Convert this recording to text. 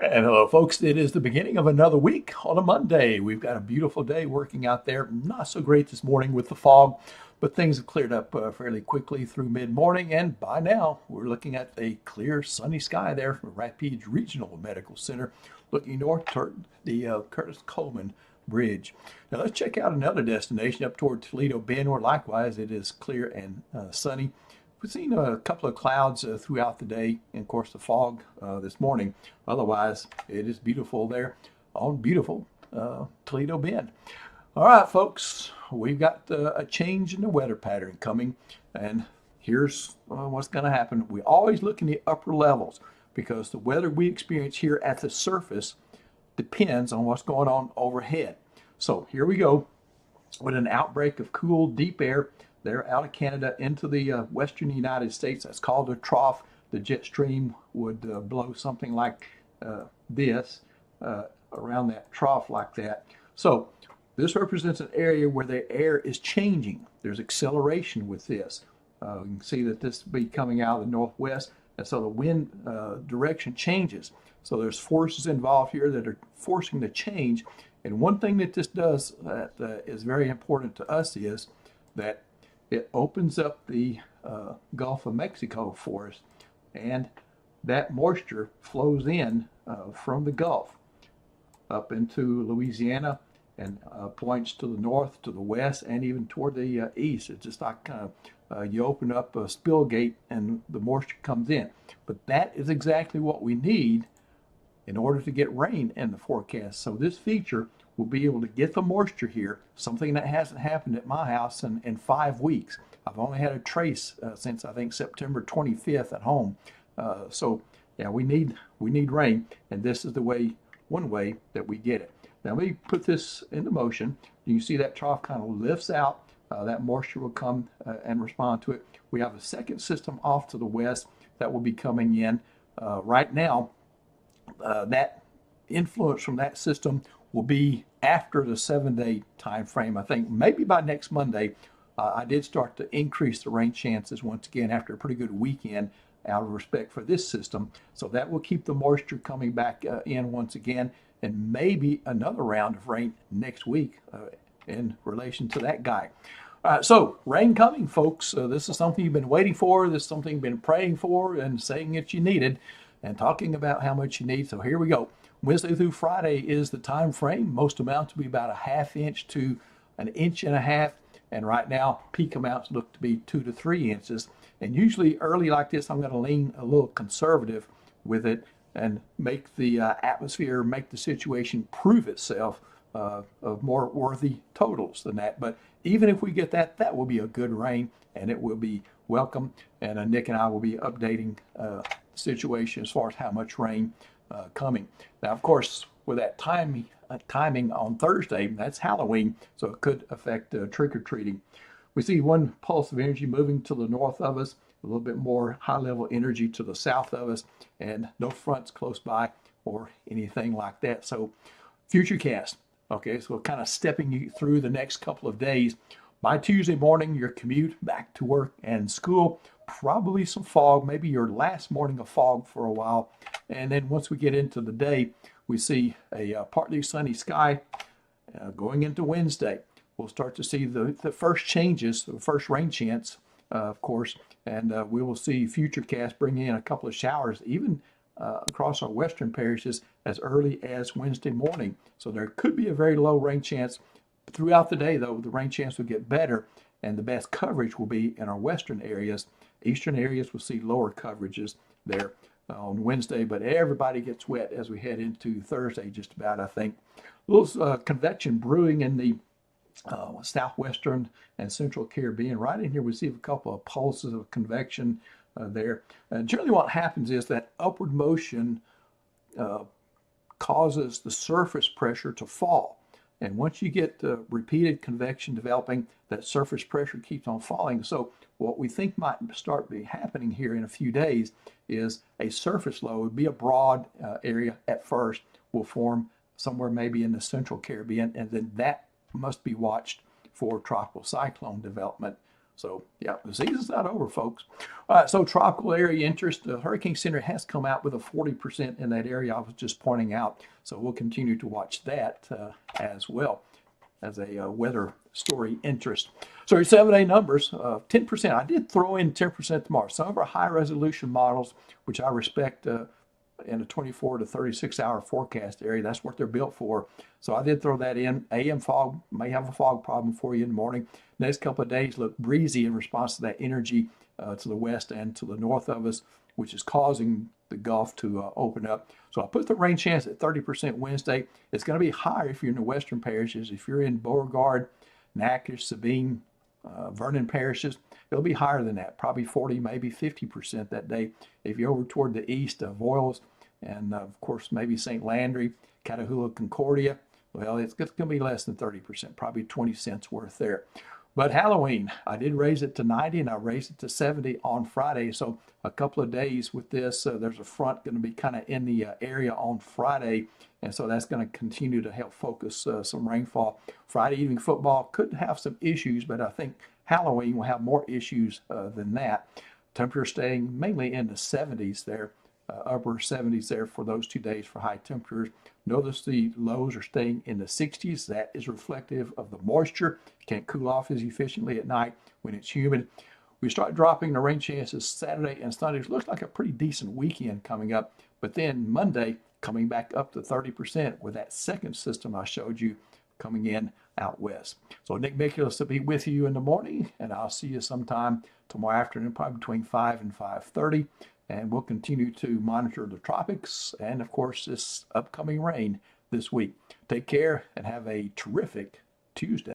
And hello, folks. It is the beginning of another week on a Monday. We've got a beautiful day working out there. Not so great this morning with the fog, but things have cleared up fairly quickly through mid morning. And by now, we're looking at a clear, sunny sky there from Rapides Regional Medical Center, looking north toward the Curtis Coleman Bridge. Now, let's check out another destination up toward Toledo Bend, where likewise it is clear and sunny. We've seen a couple of clouds throughout the day, and of course the fog this morning. Otherwise, it is beautiful there on beautiful Toledo Bend. All right, folks, we've got a change in the weather pattern coming, and here's what's going to happen. We always look in the upper levels because the weather we experience here at the surface depends on what's going on overhead. So here we go with an outbreak of cool, deep air there out of Canada into the western United States. That's called a trough. The jet stream would blow something like this around that trough like that. So this represents an area where the air is changing. There's acceleration with this. You can see that this will be coming out of the northwest, and so the wind direction changes. So there's forces involved here that are forcing the change. And one thing that this does that is very important to us is that it opens up the Gulf of Mexico for us, and that moisture flows in from the Gulf up into Louisiana and points to the north, to the west, and even toward the east. It's just like you open up a spill gate and the moisture comes in. But that is exactly what we need in order to get rain in the forecast. So this feature will be able to get the moisture here, something that hasn't happened at my house in 5 weeks. I've only had a trace since I think September 25th at home. So yeah, we need rain, and this is one way that we get it. Now let me put this into motion. You can see that trough kind of lifts out. That moisture will come and respond to it. We have a second system off to the west that will be coming in right now. That influence from that system will be after the 7-day time frame. I think maybe by next Monday, I did start to increase the rain chances once again after a pretty good weekend out of respect for this system. So that will keep the moisture coming back in once again, and maybe another round of rain next week in relation to that guy. So rain coming, folks. This is something you've been waiting for. This is something you've been praying for and saying that you needed and talking about how much you need. So here we go. Wednesday through Friday is the time frame. Most amounts will be about a ½ inch to an 1.5 inches. And right now, peak amounts look to be 2 to 3 inches. And usually early like this, I'm going to lean a little conservative with it and make the atmosphere, make the situation prove itself of more worthy totals than that. But even if we get that, that will be a good rain, and it will be welcome. And Nick and I will be updating the situation as far as how much rain coming. Now, of course, with that timing on Thursday, that's Halloween, so it could affect trick-or-treating. We see one pulse of energy moving to the north of us, a little bit more high-level energy to the south of us, and no fronts close by or anything like that. So, futurecast. Okay, so kind of stepping you through the next couple of days. By Tuesday morning, your commute back to work and school, probably some fog, maybe your last morning of fog for a while. And then once we get into the day, we see a partly sunny sky going into Wednesday. We'll start to see the first changes, the first rain chance, of course, and we will see Futurecast bring in a couple of showers, even across our western parishes as early as Wednesday morning. So there could be a very low rain chance. Throughout the day, though, the rain chance will get better, and the best coverage will be in our western areas. Eastern areas will see lower coverages there on Wednesday, but everybody gets wet as we head into Thursday, just about, I think. A little convection brewing in the southwestern and central Caribbean. Right in here, we see a couple of pulses of convection there. Generally, what happens is that upward motion causes the surface pressure to fall. And once you get repeated convection developing, that surface pressure keeps on falling. So what we think might start be happening here in a few days is a surface low. It would be a broad area at first, will form somewhere maybe in the central Caribbean, and then that must be watched for tropical cyclone development. So, yeah, the season's not over, folks. All right, so tropical area interest. The Hurricane Center has come out with a 40% in that area I was just pointing out. So we'll continue to watch that as well as a weather story interest. So your 7-day numbers, 10%. I did throw in 10% tomorrow. Some of our high resolution models, which I respect in a 24 to 36 hour forecast area, that's what they're built for. So I did throw that in. AM fog may have a fog problem for you in the morning. Next couple of days look breezy in response to that energy to the west and to the north of us, which is causing the Gulf to open up. So I put the rain chance at 30% Wednesday. It's going to be higher if you're in the western parishes. If you're in Beauregard, Natchitoches, Sabine, Vernon parishes, it'll be higher than that, probably 40, maybe 50% that day. If you're over toward the east of Voiles and of course maybe St. Landry, Catahoula, Concordia, well, it's going to be less than 30%, probably 20 cents worth there. But Halloween, I did raise it to 90 and I raised it to 70 on Friday. So a couple of days with this, there's a front going to be kind of in the area on Friday. And so that's going to continue to help focus some rainfall. Friday evening football could have some issues, but I think Halloween will have more issues than that. Temperature staying mainly in the 70s there, upper 70s there for those 2 days for high temperatures. Notice the lows are staying in the 60s. That is reflective of the moisture. You can't cool off as efficiently at night when it's humid. We start dropping the rain chances Saturday and Sunday. It looks like a pretty decent weekend coming up. But then Monday, coming back up to 30% with that second system I showed you coming in out west. So Nick Miculus will be with you in the morning, and I'll see you sometime tomorrow afternoon, probably between 5 and 5:30. And we'll continue to monitor the tropics and, of course, this upcoming rain this week. Take care and have a terrific Tuesday.